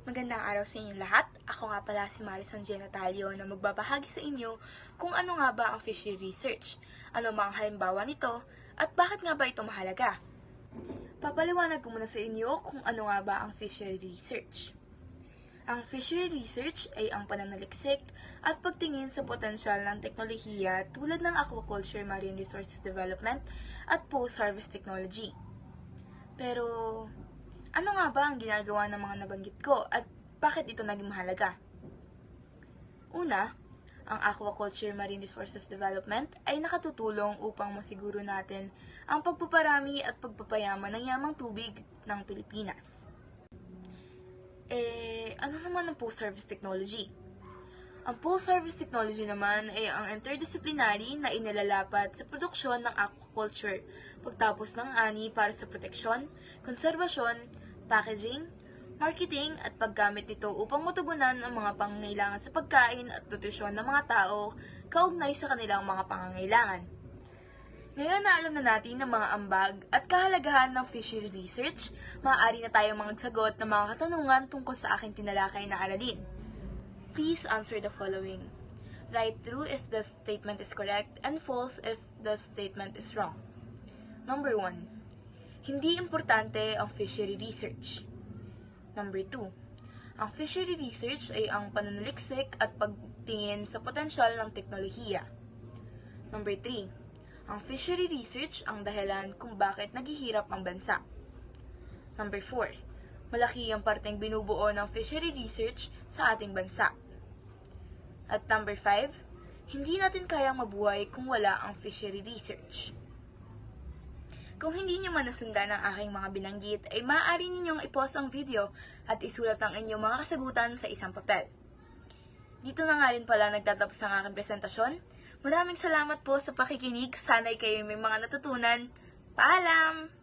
Magandang araw sa inyong lahat. Ako nga pala si Marison G. Natalio na magbabahagi sa inyo kung ano nga ba ang fishery research, ano mga halimbawa nito, at bakit nga ba ito mahalaga. Papaliwanag ko muna sa inyo kung ano nga ba ang fishery research. Ang fishery research ay ang pananaliksik at pagtingin sa potensyal ng teknolohiya tulad ng aquaculture, marine resources development, at post-harvest technology. Pero, ano nga ba ang ginagawa ng mga nabanggit ko at bakit ito naging mahalaga? Una, ang aquaculture marine resources development ay nakatutulong upang masiguro natin ang pagpaparami at pagpapayaman ng yamang tubig ng Pilipinas. Ano naman ang post-harvest technology? Ang post-harvest technology naman ay ang interdisciplinary na inilalapat sa produksyon ng aquaculture pagtapos ng ani para sa proteksyon, konserbasyon, packaging, marketing at paggamit nito upang matugunan ang mga pangangailangan sa pagkain at nutrisyon ng mga tao kaugnay sa kanilang mga pangangailangan. Ngayon na alam na natin ang mga ambag at kahalagahan ng fishery research, maaari na tayong magsagot ng mga katanungan tungkol sa aking tinalakay na aralin. Please answer the following. Write true if the statement is correct and false if the statement is wrong. Number 1. Hindi importante ang fishery research. Number 2. Ang fishery research ay ang pananaliksik at pagtingin sa potensyal ng teknolohiya. Number 3. Ang fishery research ang dahilan kung bakit naghihirap ang bansa. Number 4. Malaki ang parteng binubuo ng fishery research sa ating bansa. At number 5, hindi natin kayang mabuhay kung wala ang fishery research. Kung hindi nyo man nasundan ang aking mga binanggit, ay maaari ninyong i-pause ang video at isulat ang inyong mga kasagutan sa isang papel. Dito na nga rin pala nagtatapos ang aking presentasyon. Maraming salamat po sa pakikinig. Sana'y kayo may mga natutunan. Paalam!